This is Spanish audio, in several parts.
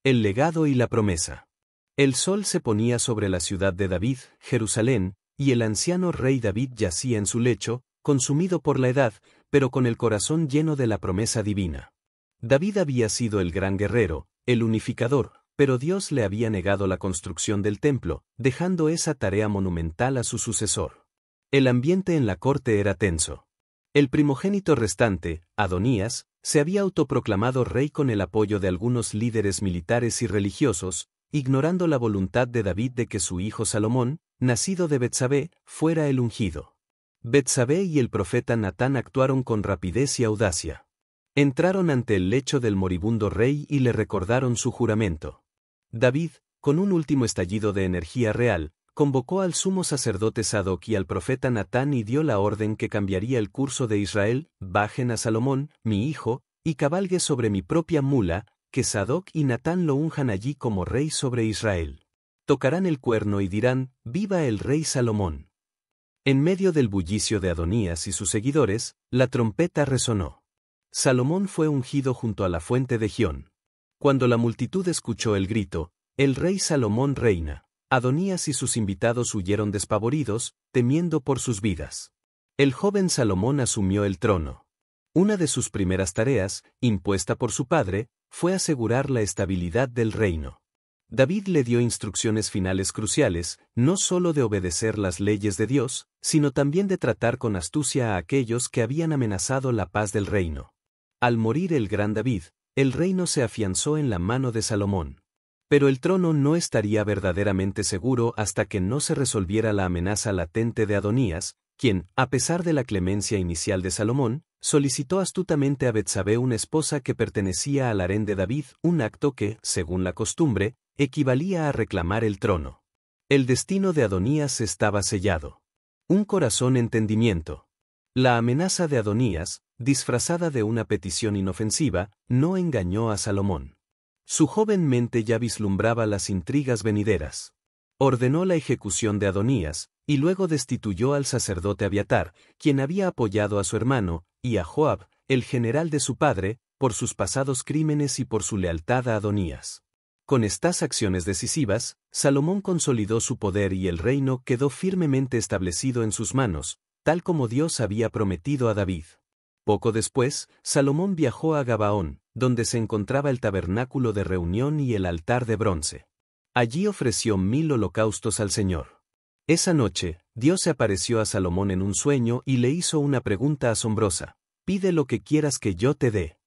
El legado y la promesa. El sol se ponía sobre la ciudad de David, Jerusalén, y el anciano rey David yacía en su lecho, consumido por la edad, pero con el corazón lleno de la promesa divina. David había sido el gran guerrero, el unificador, pero Dios le había negado la construcción del templo, dejando esa tarea monumental a su sucesor. El ambiente en la corte era tenso. El primogénito restante, Adonías, se había autoproclamado rey con el apoyo de algunos líderes militares y religiosos, ignorando la voluntad de David de que su hijo Salomón, nacido de Betsabé, fuera el ungido. Betsabé y el profeta Natán actuaron con rapidez y audacia. Entraron ante el lecho del moribundo rey y le recordaron su juramento. David, con un último estallido de energía real, convocó al sumo sacerdote Sadoc y al profeta Natán y dio la orden que cambiaría el curso de Israel: bajen a Salomón, mi hijo, y cabalgue sobre mi propia mula, que Sadoc y Natán lo unjan allí como rey sobre Israel. Tocarán el cuerno y dirán: ¡viva el rey Salomón! En medio del bullicio de Adonías y sus seguidores, la trompeta resonó. Salomón fue ungido junto a la fuente de Gión. Cuando la multitud escuchó el grito: el rey Salomón reina, Adonías y sus invitados huyeron despavoridos, temiendo por sus vidas. El joven Salomón asumió el trono. Una de sus primeras tareas, impuesta por su padre, fue asegurar la estabilidad del reino. David le dio instrucciones finales cruciales, no solo de obedecer las leyes de Dios, sino también de tratar con astucia a aquellos que habían amenazado la paz del reino. Al morir el gran David, el reino se afianzó en la mano de Salomón. Pero el trono no estaría verdaderamente seguro hasta que no se resolviera la amenaza latente de Adonías, quien, a pesar de la clemencia inicial de Salomón, solicitó astutamente a Betsabé, una esposa que pertenecía al harén de David, un acto que, según la costumbre, equivalía a reclamar el trono. El destino de Adonías estaba sellado. Un corazón entendimiento. La amenaza de Adonías, disfrazada de una petición inofensiva, no engañó a Salomón. Su joven mente ya vislumbraba las intrigas venideras. Ordenó la ejecución de Adonías, y luego destituyó al sacerdote Abiatar, quien había apoyado a su hermano, y a Joab, el general de su padre, por sus pasados crímenes y por su lealtad a Adonías. Con estas acciones decisivas, Salomón consolidó su poder y el reino quedó firmemente establecido en sus manos, tal como Dios había prometido a David. Poco después, Salomón viajó a Gabaón, donde se encontraba el tabernáculo de reunión y el altar de bronce. Allí ofreció 1000 holocaustos al Señor. Esa noche, Dios se apareció a Salomón en un sueño y le hizo una pregunta asombrosa: pide lo que quieras que yo te dé.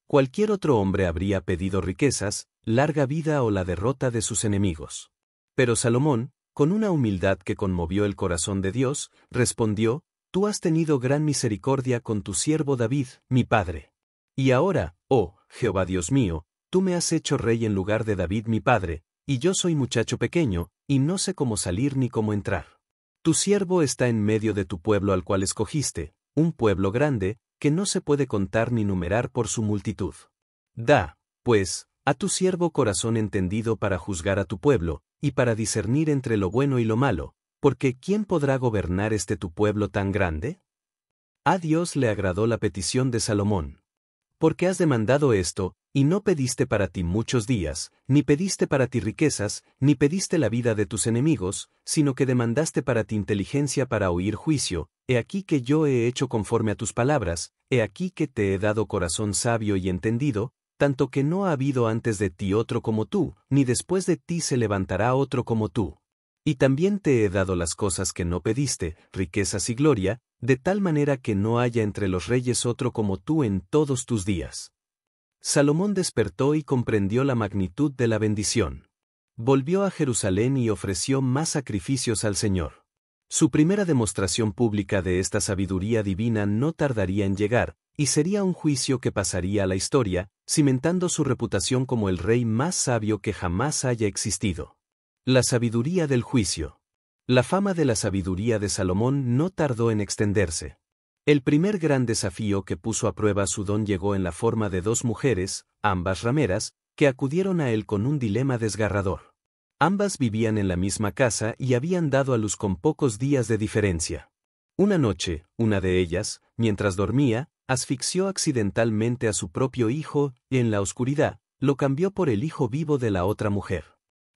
Cualquier otro hombre habría pedido riquezas, larga vida o la derrota de sus enemigos. Pero Salomón, con una humildad que conmovió el corazón de Dios, respondió: tú has tenido gran misericordia con tu siervo David, mi padre. Y ahora, oh Jehová Dios mío, tú me has hecho rey en lugar de David mi padre, y yo soy muchacho pequeño, y no sé cómo salir ni cómo entrar. Tu siervo está en medio de tu pueblo al cual escogiste, un pueblo grande, que no se puede contar ni numerar por su multitud. Da, pues, a tu siervo corazón entendido para juzgar a tu pueblo, y para discernir entre lo bueno y lo malo, porque ¿quién podrá gobernar este tu pueblo tan grande? A Dios le agradó la petición de Salomón. Porque has demandado esto, y no pediste para ti muchos días, ni pediste para ti riquezas, ni pediste la vida de tus enemigos, sino que demandaste para ti inteligencia para oír juicio, he aquí que yo he hecho conforme a tus palabras, he aquí que te he dado corazón sabio y entendido, tanto que no ha habido antes de ti otro como tú, ni después de ti se levantará otro como tú. Y también te he dado las cosas que no pediste, riquezas y gloria, de tal manera que no haya entre los reyes otro como tú en todos tus días. Salomón despertó y comprendió la magnitud de la bendición. Volvió a Jerusalén y ofreció más sacrificios al Señor. Su primera demostración pública de esta sabiduría divina no tardaría en llegar, y sería un juicio que pasaría a la historia, cimentando su reputación como el rey más sabio que jamás haya existido. La sabiduría del juicio. La fama de la sabiduría de Salomón no tardó en extenderse. El primer gran desafío que puso a prueba su don llegó en la forma de 2 mujeres, ambas rameras, que acudieron a él con un dilema desgarrador. Ambas vivían en la misma casa y habían dado a luz con pocos días de diferencia. Una noche, una de ellas, mientras dormía, asfixió accidentalmente a su propio hijo, en la oscuridad, lo cambió por el hijo vivo de la otra mujer.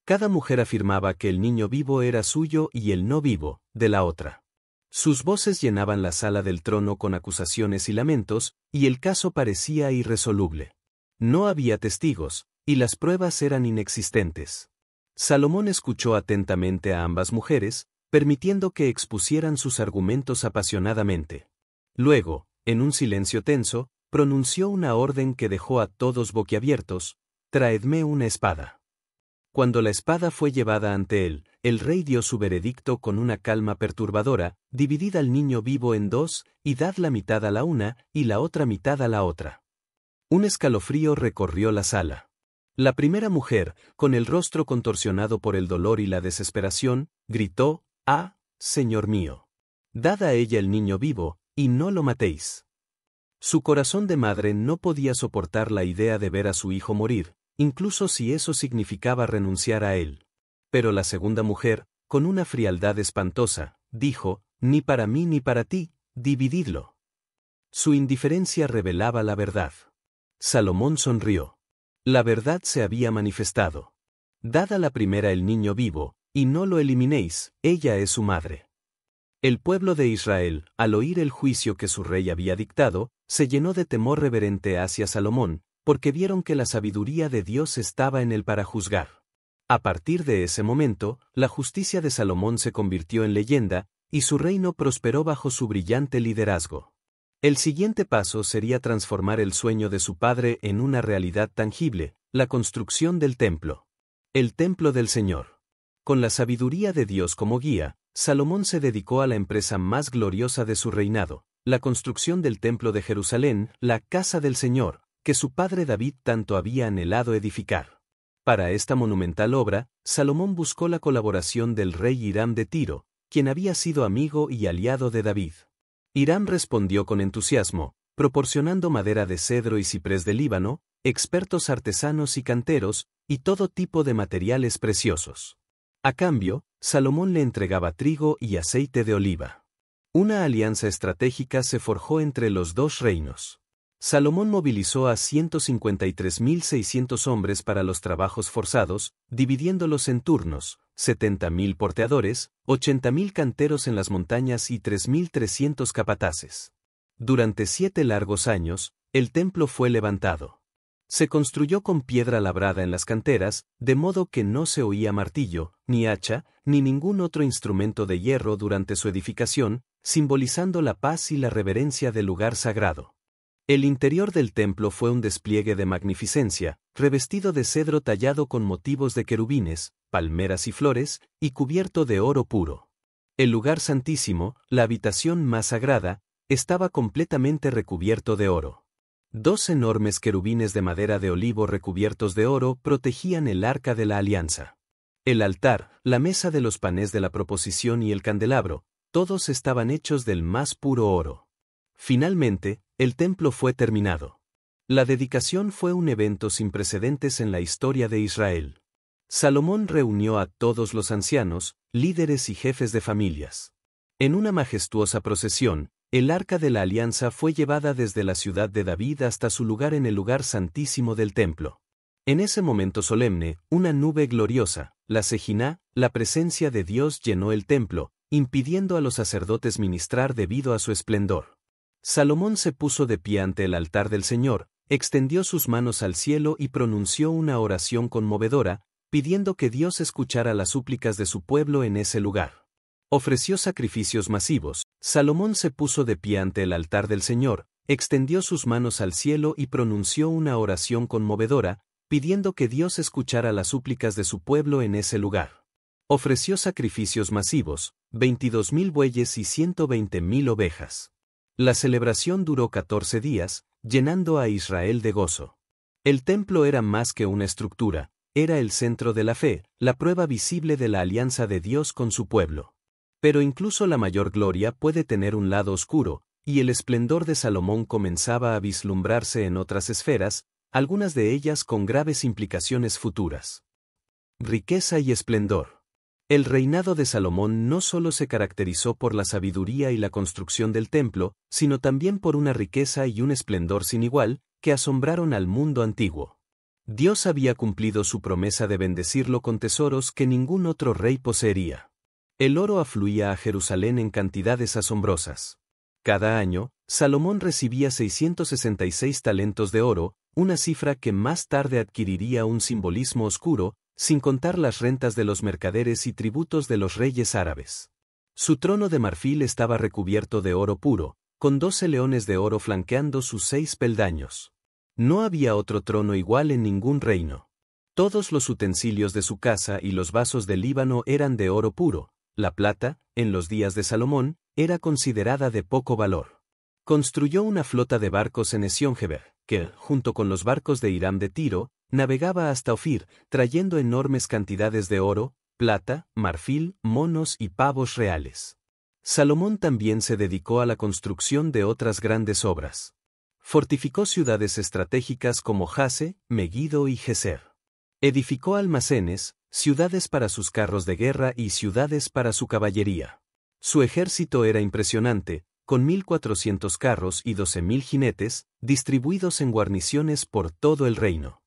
Cada mujer afirmaba que el niño vivo era suyo y el no vivo, de la otra. Sus voces llenaban la sala del trono con acusaciones y lamentos, y el caso parecía irresoluble. No había testigos, y las pruebas eran inexistentes. Salomón escuchó atentamente a ambas mujeres, permitiendo que expusieran sus argumentos apasionadamente. Luego, en un silencio tenso, pronunció una orden que dejó a todos boquiabiertos: «Traedme una espada». Cuando la espada fue llevada ante él, el rey dio su veredicto con una calma perturbadora: «Dividid al niño vivo en dos, y dad la mitad a la una, y la otra mitad a la otra». Un escalofrío recorrió la sala. La primera mujer, con el rostro contorsionado por el dolor y la desesperación, gritó: «¡Ah, Señor mío! Dad a ella el niño vivo, y no lo matéis». Su corazón de madre no podía soportar la idea de ver a su hijo morir, incluso si eso significaba renunciar a él. Pero la segunda mujer, con una frialdad espantosa, dijo: «Ni para mí ni para ti, divididlo». Su indiferencia revelaba la verdad. Salomón sonrió. La verdad se había manifestado. «Dad a la primera el niño vivo, y no lo eliminéis, ella es su madre». El pueblo de Israel, al oír el juicio que su rey había dictado, se llenó de temor reverente hacia Salomón, porque vieron que la sabiduría de Dios estaba en él para juzgar. A partir de ese momento, la justicia de Salomón se convirtió en leyenda, y su reino prosperó bajo su brillante liderazgo. El siguiente paso sería transformar el sueño de su padre en una realidad tangible: la construcción del templo. El templo del Señor. Con la sabiduría de Dios como guía, Salomón se dedicó a la empresa más gloriosa de su reinado: la construcción del templo de Jerusalén, la casa del Señor, que su padre David tanto había anhelado edificar. Para esta monumental obra, Salomón buscó la colaboración del rey Hiram de Tiro, quien había sido amigo y aliado de David. Hiram respondió con entusiasmo, proporcionando madera de cedro y ciprés de Líbano, expertos artesanos y canteros, y todo tipo de materiales preciosos. A cambio, Salomón le entregaba trigo y aceite de oliva. Una alianza estratégica se forjó entre los dos reinos. Salomón movilizó a 153.600 hombres para los trabajos forzados, dividiéndolos en turnos: 70.000 porteadores, 80.000 canteros en las montañas y 3.300 capataces. Durante 7 largos años, el templo fue levantado. Se construyó con piedra labrada en las canteras, de modo que no se oía martillo, ni hacha, ni ningún otro instrumento de hierro durante su edificación, simbolizando la paz y la reverencia del lugar sagrado. El interior del templo fue un despliegue de magnificencia, revestido de cedro tallado con motivos de querubines, palmeras y flores, y cubierto de oro puro. El lugar santísimo, la habitación más sagrada, estaba completamente recubierto de oro. 2 enormes querubines de madera de olivo recubiertos de oro protegían el arca de la alianza. El altar, la mesa de los panes de la proposición y el candelabro, todos estaban hechos del más puro oro. Finalmente, el templo fue terminado. La dedicación fue un evento sin precedentes en la historia de Israel. Salomón reunió a todos los ancianos, líderes y jefes de familias. En una majestuosa procesión, el arca de la alianza fue llevada desde la ciudad de David hasta su lugar en el lugar santísimo del templo. En ese momento solemne, una nube gloriosa, la Sejiná, la presencia de Dios llenó el templo, impidiendo a los sacerdotes ministrar debido a su esplendor. Salomón se puso de pie ante el altar del Señor, extendió sus manos al cielo y pronunció una oración conmovedora, pidiendo que Dios escuchara las súplicas de su pueblo en ese lugar. Ofreció sacrificios masivos. Salomón se puso de pie ante el altar del Señor, extendió sus manos al cielo y pronunció una oración conmovedora, pidiendo que Dios escuchara las súplicas de su pueblo en ese lugar. Ofreció sacrificios masivos, 22.000 bueyes y 120.000 ovejas. La celebración duró 14 días, llenando a Israel de gozo. El templo era más que una estructura, era el centro de la fe, la prueba visible de la alianza de Dios con su pueblo. Pero incluso la mayor gloria puede tener un lado oscuro, y el esplendor de Salomón comenzaba a vislumbrarse en otras esferas, algunas de ellas con graves implicaciones futuras. Riqueza y esplendor. El reinado de Salomón no solo se caracterizó por la sabiduría y la construcción del templo, sino también por una riqueza y un esplendor sin igual, que asombraron al mundo antiguo. Dios había cumplido su promesa de bendecirlo con tesoros que ningún otro rey poseería. El oro afluía a Jerusalén en cantidades asombrosas. Cada año, Salomón recibía 666 talentos de oro, una cifra que más tarde adquiriría un simbolismo oscuro, sin contar las rentas de los mercaderes y tributos de los reyes árabes. Su trono de marfil estaba recubierto de oro puro, con 12 leones de oro flanqueando sus 6 peldaños. No había otro trono igual en ningún reino. Todos los utensilios de su casa y los vasos del Líbano eran de oro puro. La plata, en los días de Salomón, era considerada de poco valor. Construyó una flota de barcos en Esióngeber, que, junto con los barcos de Hiram de Tiro, navegaba hasta Ofir, trayendo enormes cantidades de oro, plata, marfil, monos y pavos reales. Salomón también se dedicó a la construcción de otras grandes obras. Fortificó ciudades estratégicas como Jase, Meguido y Geser. Edificó almacenes, ciudades para sus carros de guerra y ciudades para su caballería. Su ejército era impresionante, con 1.400 carros y 12.000 jinetes, distribuidos en guarniciones por todo el reino.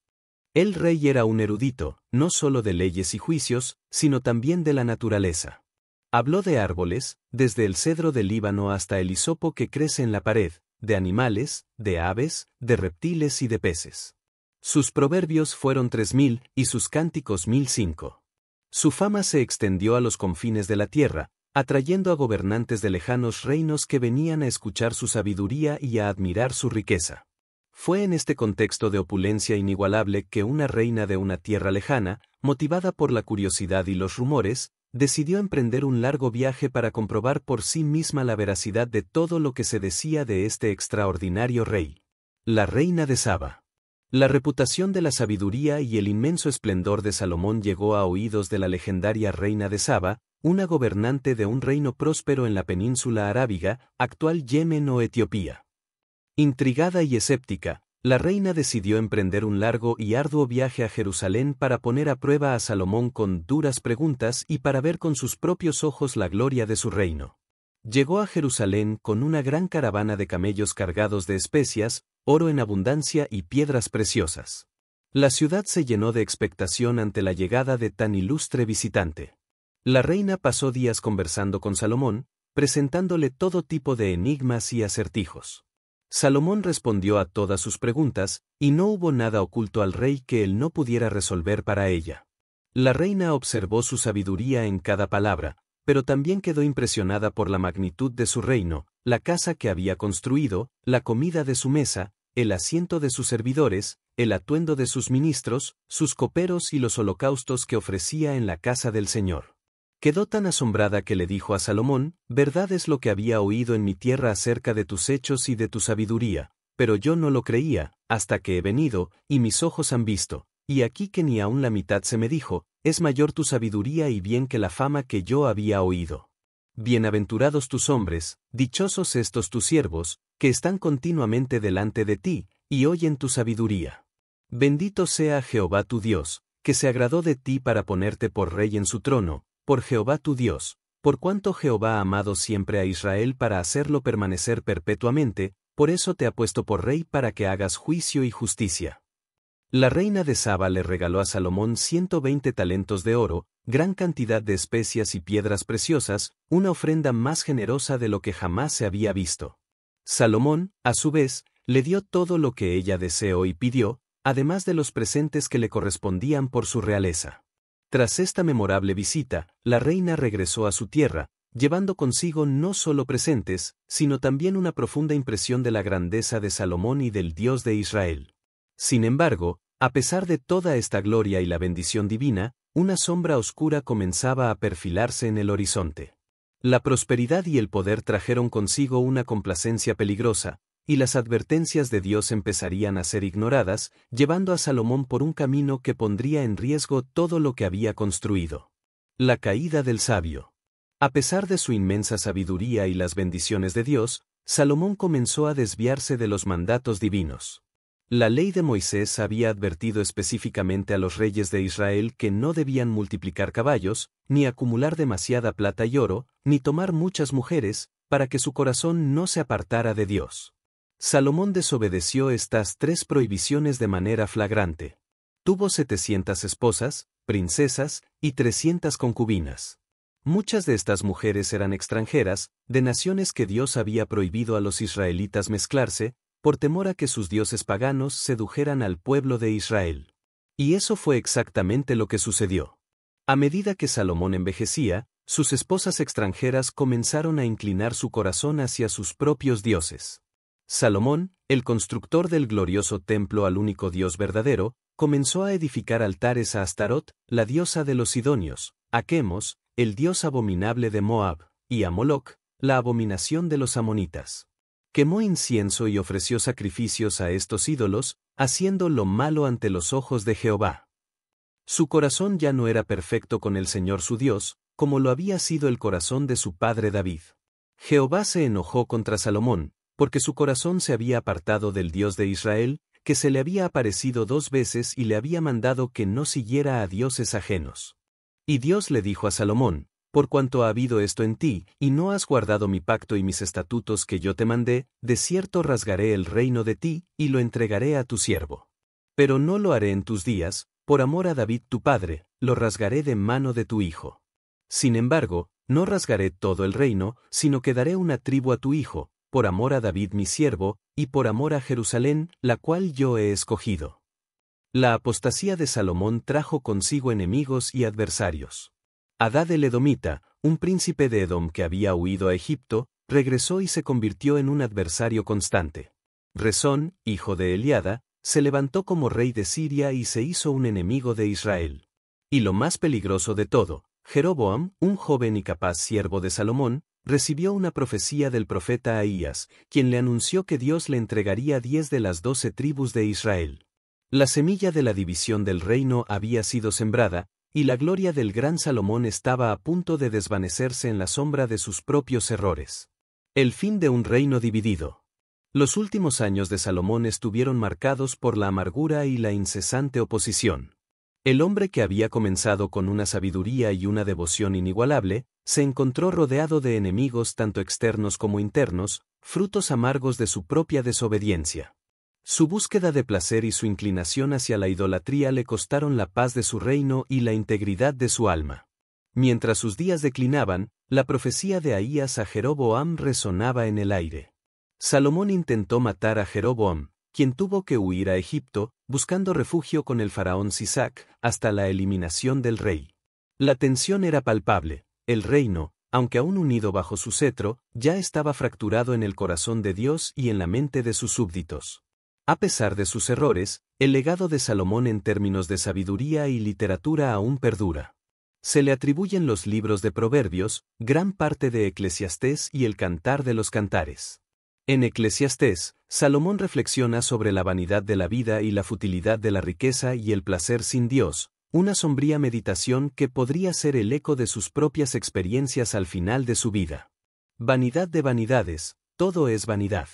El rey era un erudito, no solo de leyes y juicios, sino también de la naturaleza. Habló de árboles, desde el cedro del Líbano hasta el hisopo que crece en la pared, de animales, de aves, de reptiles y de peces. Sus proverbios fueron 3.000 y sus cánticos 1.005. Su fama se extendió a los confines de la tierra, atrayendo a gobernantes de lejanos reinos que venían a escuchar su sabiduría y a admirar su riqueza. Fue en este contexto de opulencia inigualable que una reina de una tierra lejana, motivada por la curiosidad y los rumores, decidió emprender un largo viaje para comprobar por sí misma la veracidad de todo lo que se decía de este extraordinario rey. La reina de Saba. La reputación de la sabiduría y el inmenso esplendor de Salomón llegó a oídos de la legendaria reina de Saba, una gobernante de un reino próspero en la península arábiga, actual Yemen o Etiopía. Intrigada y escéptica, la reina decidió emprender un largo y arduo viaje a Jerusalén para poner a prueba a Salomón con duras preguntas y para ver con sus propios ojos la gloria de su reino. Llegó a Jerusalén con una gran caravana de camellos cargados de especias, oro en abundancia y piedras preciosas. La ciudad se llenó de expectación ante la llegada de tan ilustre visitante. La reina pasó días conversando con Salomón, presentándole todo tipo de enigmas y acertijos. Salomón respondió a todas sus preguntas, y no hubo nada oculto al rey que él no pudiera resolver para ella. La reina observó su sabiduría en cada palabra, pero también quedó impresionada por la magnitud de su reino, la casa que había construido, la comida de su mesa, el asiento de sus servidores, el atuendo de sus ministros, sus coperos y los holocaustos que ofrecía en la casa del Señor. Quedó tan asombrada que le dijo a Salomón: «Verdad es lo que había oído en mi tierra acerca de tus hechos y de tu sabiduría, pero yo no lo creía, hasta que he venido, y mis ojos han visto, y aquí que ni aun la mitad se me dijo, es mayor tu sabiduría y bien que la fama que yo había oído. Bienaventurados tus hombres, dichosos estos tus siervos, que están continuamente delante de ti, y oyen tu sabiduría. Bendito sea Jehová tu Dios, que se agradó de ti para ponerte por rey en su trono, por Jehová tu Dios, por cuanto Jehová ha amado siempre a Israel para hacerlo permanecer perpetuamente, por eso te ha puesto por rey para que hagas juicio y justicia». La reina de Saba le regaló a Salomón 120 talentos de oro, gran cantidad de especias y piedras preciosas, una ofrenda más generosa de lo que jamás se había visto. Salomón, a su vez, le dio todo lo que ella deseó y pidió, además de los presentes que le correspondían por su realeza. Tras esta memorable visita, la reina regresó a su tierra, llevando consigo no solo presentes, sino también una profunda impresión de la grandeza de Salomón y del Dios de Israel. Sin embargo, a pesar de toda esta gloria y la bendición divina, una sombra oscura comenzaba a perfilarse en el horizonte. La prosperidad y el poder trajeron consigo una complacencia peligrosa, y las advertencias de Dios empezarían a ser ignoradas, llevando a Salomón por un camino que pondría en riesgo todo lo que había construido. La caída del sabio. A pesar de su inmensa sabiduría y las bendiciones de Dios, Salomón comenzó a desviarse de los mandatos divinos. La ley de Moisés había advertido específicamente a los reyes de Israel que no debían multiplicar caballos, ni acumular demasiada plata y oro, ni tomar muchas mujeres, para que su corazón no se apartara de Dios. Salomón desobedeció estas 3 prohibiciones de manera flagrante. Tuvo 700 esposas, princesas, y 300 concubinas. Muchas de estas mujeres eran extranjeras, de naciones que Dios había prohibido a los israelitas mezclarse, por temor a que sus dioses paganos sedujeran al pueblo de Israel. Y eso fue exactamente lo que sucedió. A medida que Salomón envejecía, sus esposas extranjeras comenzaron a inclinar su corazón hacia sus propios dioses. Salomón, el constructor del glorioso templo al único Dios verdadero, comenzó a edificar altares a Astarot, la diosa de los sidonios, a Quemos, el dios abominable de Moab, y a Moloc, la abominación de los amonitas. Quemó incienso y ofreció sacrificios a estos ídolos, haciendo lo malo ante los ojos de Jehová. Su corazón ya no era perfecto con el Señor su Dios, como lo había sido el corazón de su padre David. Jehová se enojó contra Salomón, porque su corazón se había apartado del Dios de Israel, que se le había aparecido 2 veces y le había mandado que no siguiera a dioses ajenos. Y Dios le dijo a Salomón: por cuanto ha habido esto en ti, y no has guardado mi pacto y mis estatutos que yo te mandé, de cierto rasgaré el reino de ti, y lo entregaré a tu siervo. Pero no lo haré en tus días, por amor a David tu padre, lo rasgaré de mano de tu hijo. Sin embargo, no rasgaré todo el reino, sino que daré una tribu a tu hijo, por amor a David mi siervo, y por amor a Jerusalén, la cual yo he escogido. La apostasía de Salomón trajo consigo enemigos y adversarios. Hadad el Edomita, un príncipe de Edom que había huido a Egipto, regresó y se convirtió en un adversario constante. Rezón, hijo de Eliada, se levantó como rey de Siria y se hizo un enemigo de Israel. Y lo más peligroso de todo, Jeroboam, un joven y capaz siervo de Salomón, recibió una profecía del profeta Ahías, quien le anunció que Dios le entregaría 10 de las 12 tribus de Israel. La semilla de la división del reino había sido sembrada, y la gloria del gran Salomón estaba a punto de desvanecerse en la sombra de sus propios errores. El fin de un reino dividido. Los últimos años de Salomón estuvieron marcados por la amargura y la incesante oposición. El hombre que había comenzado con una sabiduría y una devoción inigualable, se encontró rodeado de enemigos tanto externos como internos, frutos amargos de su propia desobediencia. Su búsqueda de placer y su inclinación hacia la idolatría le costaron la paz de su reino y la integridad de su alma. Mientras sus días declinaban, la profecía de Ahías a Jeroboam resonaba en el aire. Salomón intentó matar a Jeroboam, quien tuvo que huir a Egipto, buscando refugio con el faraón Sisac, hasta la eliminación del rey. La tensión era palpable. El reino, aunque aún unido bajo su cetro, ya estaba fracturado en el corazón de Dios y en la mente de sus súbditos. A pesar de sus errores, el legado de Salomón en términos de sabiduría y literatura aún perdura. Se le atribuyen los libros de Proverbios, gran parte de Eclesiastés y el Cantar de los Cantares. En Eclesiastés, Salomón reflexiona sobre la vanidad de la vida y la futilidad de la riqueza y el placer sin Dios, una sombría meditación que podría ser el eco de sus propias experiencias al final de su vida. Vanidad de vanidades, todo es vanidad.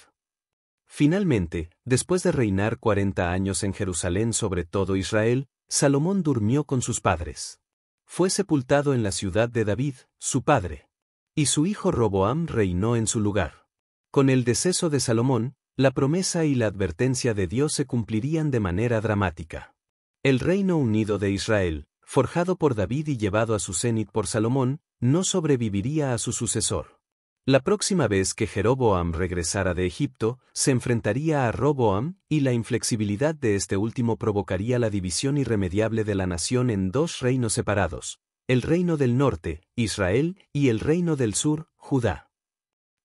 Finalmente, después de reinar 40 años en Jerusalén sobre todo Israel, Salomón durmió con sus padres. Fue sepultado en la ciudad de David, su padre. Y su hijo Roboam reinó en su lugar. Con el deceso de Salomón, la promesa y la advertencia de Dios se cumplirían de manera dramática. El reino unido de Israel, forjado por David y llevado a su cenit por Salomón, no sobreviviría a su sucesor. La próxima vez que Jeroboam regresara de Egipto, se enfrentaría a Roboam, y la inflexibilidad de este último provocaría la división irremediable de la nación en 2 reinos separados, el reino del norte, Israel, y el reino del sur, Judá.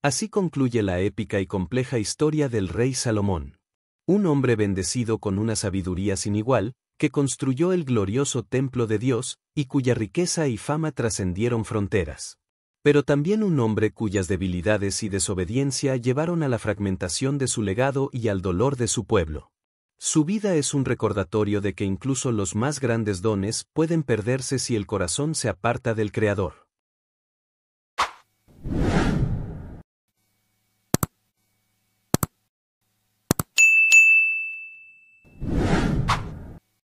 Así concluye la épica y compleja historia del rey Salomón. Un hombre bendecido con una sabiduría sin igual, que construyó el glorioso templo de Dios, y cuya riqueza y fama trascendieron fronteras. Pero también un hombre cuyas debilidades y desobediencia llevaron a la fragmentación de su legado y al dolor de su pueblo. Su vida es un recordatorio de que incluso los más grandes dones pueden perderse si el corazón se aparta del Creador.